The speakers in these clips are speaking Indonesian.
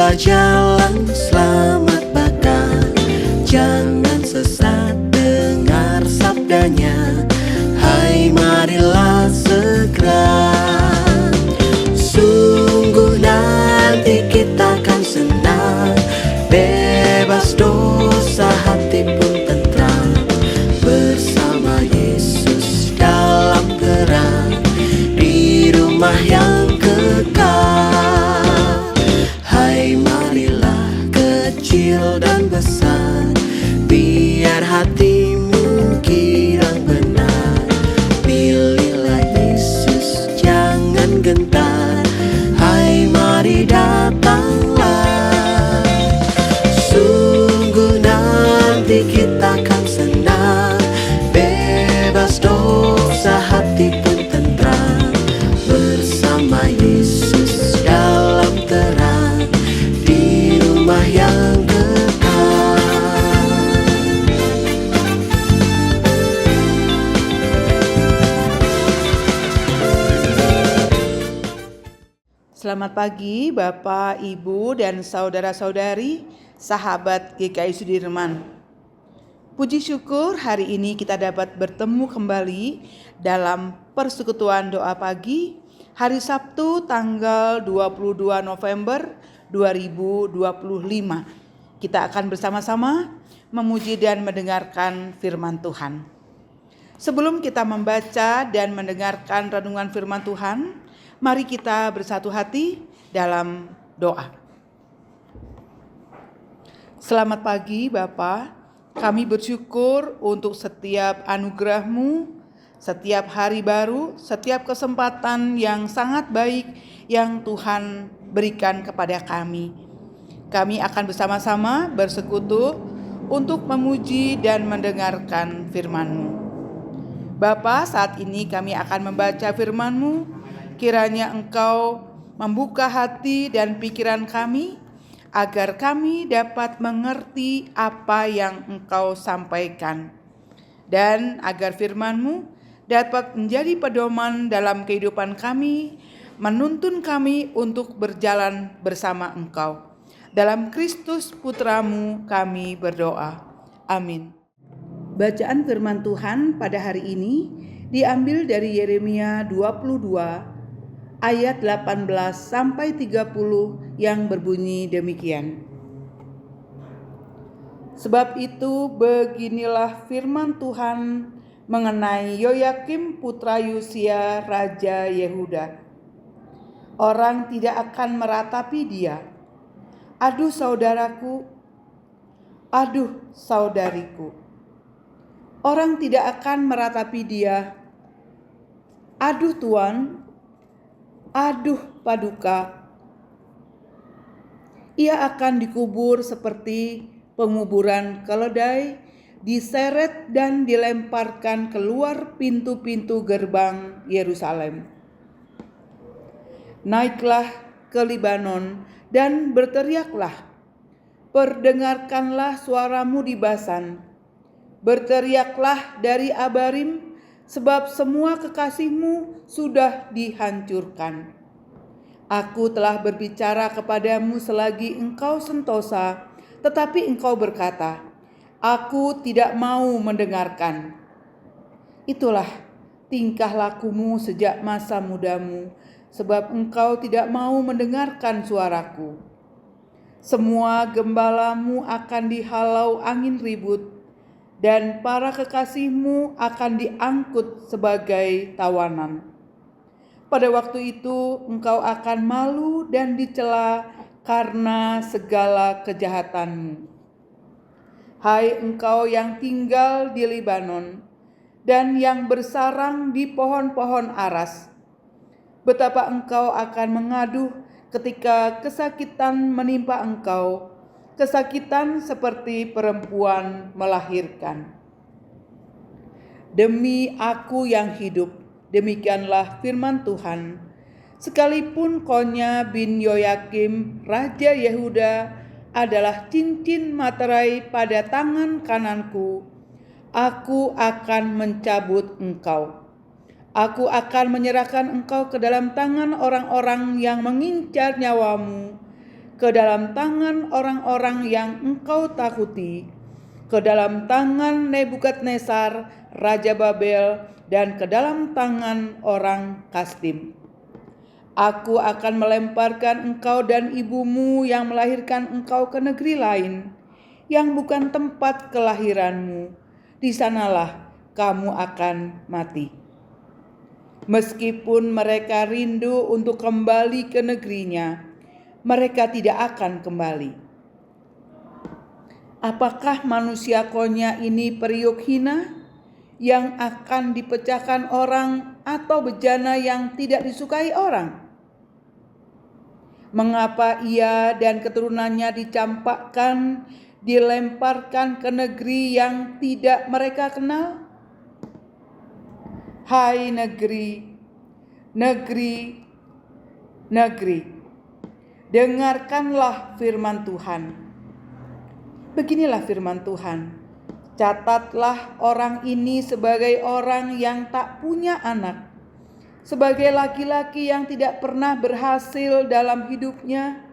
Tetaplah jalan selamat bakal, jangan sesat dengar sabdanya. Hai, marilah segera. Sungguh nanti kita akan senang, bebas dosa, hati pun tentram, bersama Yesus dalam terang, di rumah yang kekal. Hai, marilah kecil dan besar, biar hatimu girang benar. Pilihlah Yesus, jangan gentar. Hai, mari datanglah. Sungguh nanti kita akan senang, bebas dosa, hati pun tentram, bersama Yesus dalam terang, di rumah yang kekal. Selamat pagi Bapak, Ibu, dan saudara-saudari, sahabat GKI Sudirman. Puji syukur hari ini kita dapat bertemu kembali dalam persekutuan doa pagi hari Sabtu tanggal 22 November 2025. Kita akan bersama-sama memuji dan mendengarkan firman Tuhan. Sebelum kita membaca dan mendengarkan renungan firman Tuhan, mari kita bersatu hati dalam doa. Selamat pagi Bapa, kami bersyukur untuk setiap anugerah-Mu, setiap hari baru, setiap kesempatan yang sangat baik yang Tuhan berikan kepada kami. Kami akan bersama-sama bersekutu untuk memuji dan mendengarkan firman-Mu. Bapa, saat ini kami akan membaca firman-Mu. Kiranya Engkau membuka hati dan pikiran kami, agar kami dapat mengerti apa yang Engkau sampaikan, dan agar firman-Mu dapat menjadi pedoman dalam kehidupan kami, menuntun kami untuk berjalan bersama Engkau. Dalam Kristus Putra-Mu kami berdoa. Amin. Bacaan firman Tuhan pada hari ini diambil dari Yeremia 22 ayat 18 sampai 30 yang berbunyi demikian. Sebab itu beginilah firman Tuhan mengenai Yoyakim putra Yosia raja Yehuda. Orang tidak akan meratapi dia. Aduh saudaraku, aduh saudariku. Orang tidak akan meratapi dia. Aduh Tuan, aduh paduka. Ia akan dikubur seperti penguburan keledai, diseret dan dilemparkan keluar pintu-pintu gerbang Yerusalem. Naiklah ke Libanon dan berteriaklah. Perdengarkanlah suaramu di Basan. Berteriaklah dari Abarim, sebab semua kekasihmu sudah dihancurkan. Aku telah berbicara kepadamu selagi engkau sentosa, tetapi engkau berkata, aku tidak mau mendengarkan. Itulah tingkah lakumu sejak masa mudamu, sebab engkau tidak mau mendengarkan suaraku. Semua gembalamu akan dihalau angin ribut, dan para kekasihmu akan diangkut sebagai tawanan. Pada waktu itu engkau akan malu dan dicela karena segala kejahatanmu. Hai engkau yang tinggal di Libanon dan yang bersarang di pohon-pohon aras, betapa engkau akan mengaduh ketika kesakitan menimpa engkau, kesakitan seperti perempuan melahirkan. Demi aku yang hidup, demikianlah firman Tuhan, sekalipun Konya bin Yoyakim raja Yehuda adalah cincin materai pada tangan kananku, aku akan mencabut engkau. Aku akan menyerahkan engkau ke dalam tangan orang-orang yang mengincar nyawamu, ke dalam tangan orang-orang yang engkau takuti, ke dalam tangan Nebukadnezar, Raja Babel, dan ke dalam tangan orang Kasdim. Aku akan melemparkan engkau dan ibumu yang melahirkan engkau ke negeri lain, yang bukan tempat kelahiranmu. Di sanalah kamu akan mati. Meskipun mereka rindu untuk kembali ke negerinya, mereka tidak akan kembali. Apakah manusia konyah ini periuk hina yang akan dipecahkan orang, atau bejana yang tidak disukai orang? Mengapa ia dan keturunannya dicampakkan, dilemparkan ke negeri yang tidak mereka kenal? Hai negeri, negeri, negeri, dengarkanlah firman Tuhan. Beginilah firman Tuhan. Catatlah orang ini sebagai orang yang tak punya anak, sebagai laki-laki yang tidak pernah berhasil dalam hidupnya,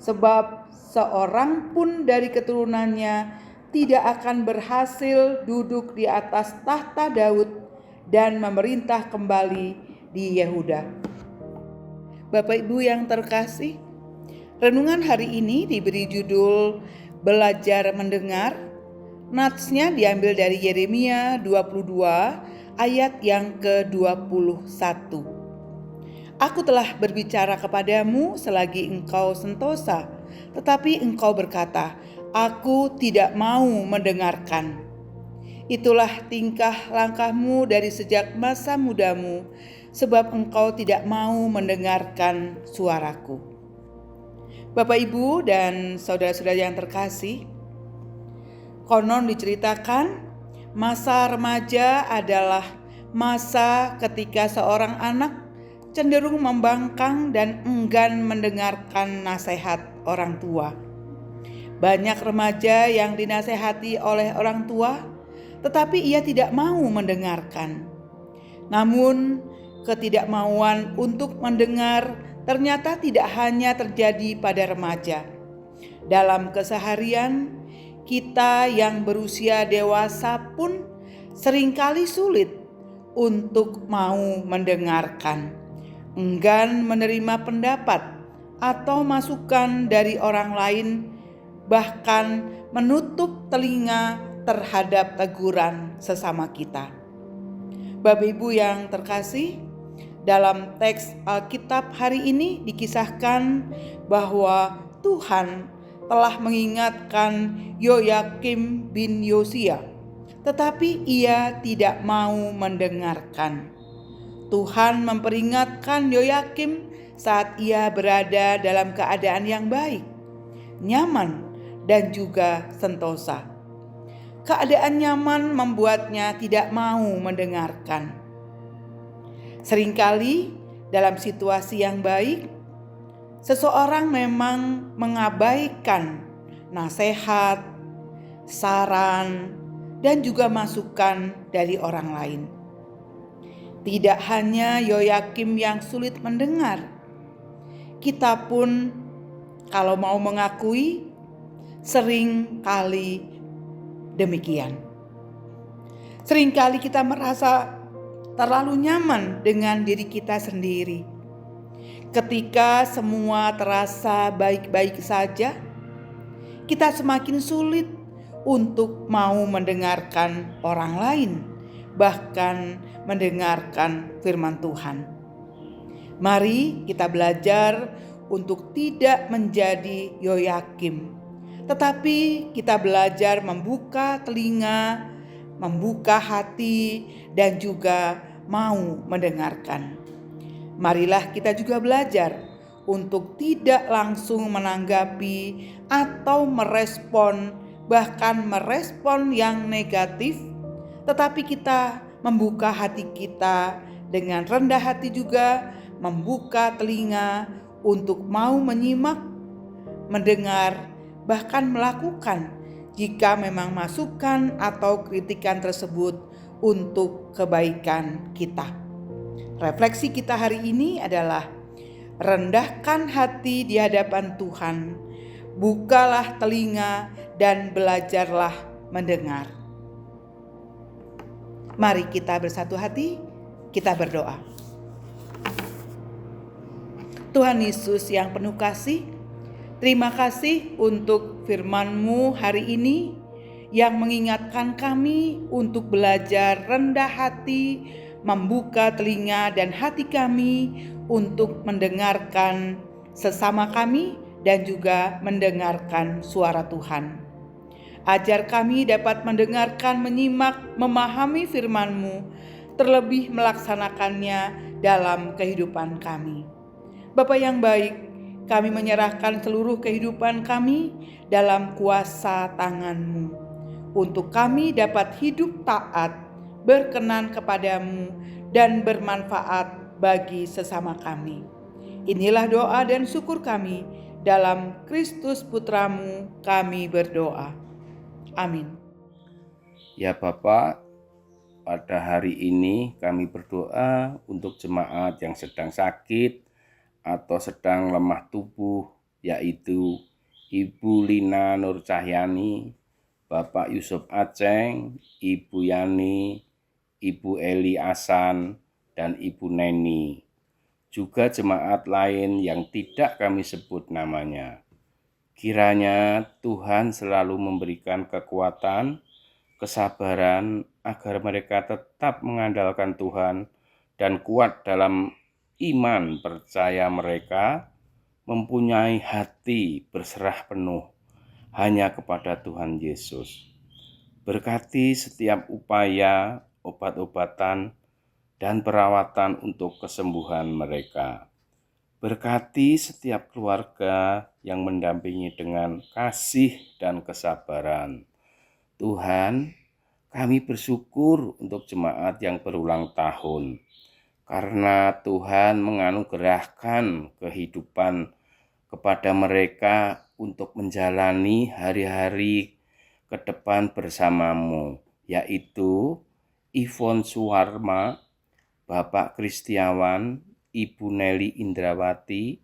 sebab seorang pun dari keturunannya tidak akan berhasil duduk di atas tahta Daud dan memerintah kembali di Yehuda. Bapak Ibu yang terkasih, renungan hari ini diberi judul Belajar Mendengar. Natsnya diambil dari Yeremia 22 ayat yang ke-21. Aku telah berbicara kepadamu selagi engkau sentosa, tetapi engkau berkata, aku tidak mau mendengarkan. Itulah tingkah langkahmu dari sejak masa mudamu, sebab engkau tidak mau mendengarkan suaraku. Bapak, Ibu, dan saudara-saudara yang terkasih, konon diceritakan masa remaja adalah masa ketika seorang anak cenderung membangkang dan enggan mendengarkan nasihat orang tua. Banyak remaja yang dinasehati oleh orang tua, tetapi ia tidak mau mendengarkan. Namun, ketidakmauan untuk mendengar ternyata tidak hanya terjadi pada remaja. Dalam keseharian, kita yang berusia dewasa pun seringkali sulit untuk mau mendengarkan, enggan menerima pendapat atau masukan dari orang lain, bahkan menutup telinga terhadap teguran sesama kita. Bapak Ibu yang terkasih, dalam teks Alkitab hari ini dikisahkan bahwa Tuhan telah mengingatkan Yoyakim bin Yosia, tetapi ia tidak mau mendengarkan. Tuhan memperingatkan Yoyakim saat ia berada dalam keadaan yang baik, nyaman, dan juga sentosa. Keadaan nyaman membuatnya tidak mau mendengarkan. Seringkali dalam situasi yang baik, seseorang memang mengabaikan nasihat, saran, dan juga masukan dari orang lain. Tidak hanya Yoyakim yang sulit mendengar, kita pun kalau mau mengakui sering kali demikian. Seringkali kita merasa terlalu nyaman dengan diri kita sendiri. Ketika semua terasa baik-baik saja, kita semakin sulit untuk mau mendengarkan orang lain, bahkan mendengarkan firman Tuhan. Mari kita belajar untuk tidak menjadi Yoyakim, tetapi kita belajar membuka telinga, membuka hati, dan juga mau mendengarkan. Marilah kita juga belajar untuk tidak langsung menanggapi atau merespon, bahkan merespon yang negatif, tetapi kita membuka hati kita dengan rendah hati juga, membuka telinga untuk mau menyimak, mendengar, bahkan melakukan jika memang masukan atau kritikan tersebut untuk kebaikan kita. Refleksi kita hari ini adalah Rendahkan hati di hadapan Tuhan, bukalah telinga dan belajarlah mendengar. Mari kita bersatu hati, kita berdoa. Tuhan Yesus yang penuh kasih, terima kasih untuk firman-Mu hari ini yang mengingatkan kami untuk belajar rendah hati, membuka telinga dan hati kami untuk mendengarkan sesama kami dan juga mendengarkan suara Tuhan. Ajar kami dapat mendengarkan, menyimak, memahami firman-Mu, terlebih melaksanakannya dalam kehidupan kami. Bapa yang baik, kami menyerahkan seluruh kehidupan kami dalam kuasa tangan-Mu, untuk kami dapat hidup taat, berkenan kepadamu, dan bermanfaat bagi sesama kami. Inilah doa dan syukur kami, dalam Kristus Putra-Mu kami berdoa. Amin. Ya Bapak, pada hari ini kami berdoa untuk jemaat yang sedang sakit atau sedang lemah tubuh, yaitu Ibu Lina Nur Cahyani, Bapak Yusuf Aceng, Ibu Yani, Ibu Eli Asan, dan Ibu Neni. Juga jemaat lain yang tidak kami sebut namanya. Kiranya Tuhan selalu memberikan kekuatan, kesabaran agar mereka tetap mengandalkan Tuhan dan kuat dalam iman percaya mereka, mempunyai hati berserah penuh hanya kepada Tuhan Yesus. Berkati setiap upaya, obat-obatan, dan perawatan untuk kesembuhan mereka. Berkati setiap keluarga yang mendampingi dengan kasih dan kesabaran. Tuhan, kami bersyukur untuk jemaat yang berulang tahun, karena Tuhan menganugerahkan kehidupan kepada mereka untuk menjalani hari-hari ke depan bersama-Mu, yaitu Ivon Suwarma, Bapak Kristiawan, Ibu Nelly Indrawati,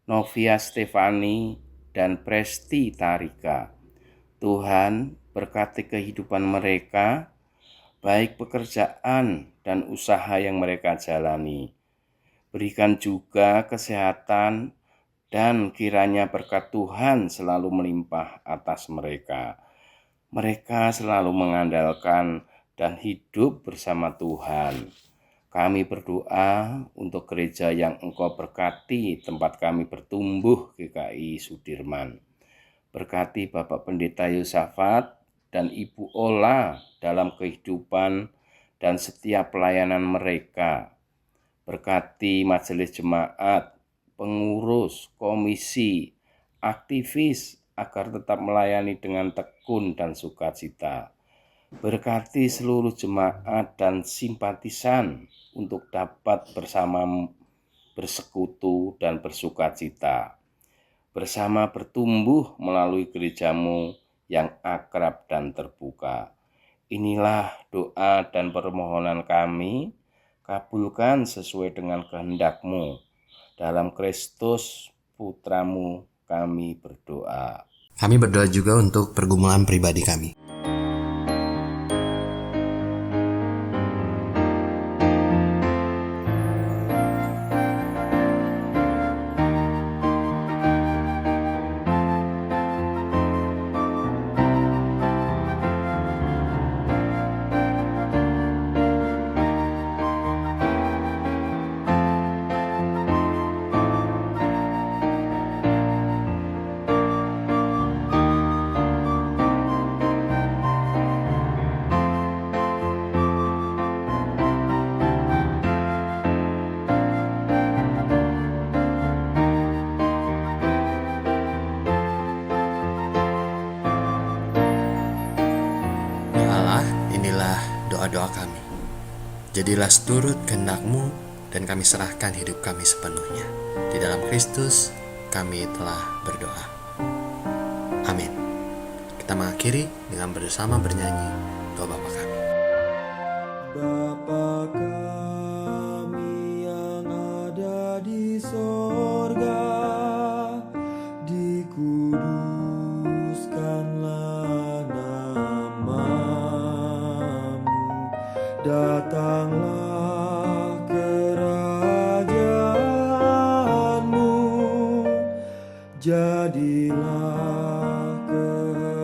Novia Stefani, dan Presti Tarika. Tuhan, berkati kehidupan mereka, baik pekerjaan dan usaha yang mereka jalani. Berikan juga kesehatan dan kiranya berkat Tuhan selalu melimpah atas mereka. Mereka selalu mengandalkan dan hidup bersama Tuhan. Kami berdoa untuk gereja yang Engkau berkati, tempat kami bertumbuh, GKI Sudirman. Berkati Bapak Pendeta Yosafat dan Ibu Ola dalam kehidupan dan setiap pelayanan mereka. Berkati majelis jemaat, pengurus, komisi, aktivis agar tetap melayani dengan tekun dan sukacita. Berkati seluruh jemaat dan simpatisan untuk dapat bersama bersekutu dan bersukacita. Bersama bertumbuh melalui gereja-Mu yang akrab dan terbuka. Inilah doa dan permohonan kami, kabulkan sesuai dengan kehendak-Mu. Dalam Kristus Putra-Mu kami berdoa. Kami berdoa juga untuk pergumulan pribadi kami. Doa kami. Jadilah seturut kehendak-Mu dan kami serahkan hidup kami sepenuhnya. Di dalam Kristus kami telah berdoa. Amin. Kita mengakhiri dengan bersama bernyanyi doa Bapa kami. Bapa kami yang ada di sorga, dikuduskanlah namamu, datanglah kerajaanmu, jadilah kehendakmu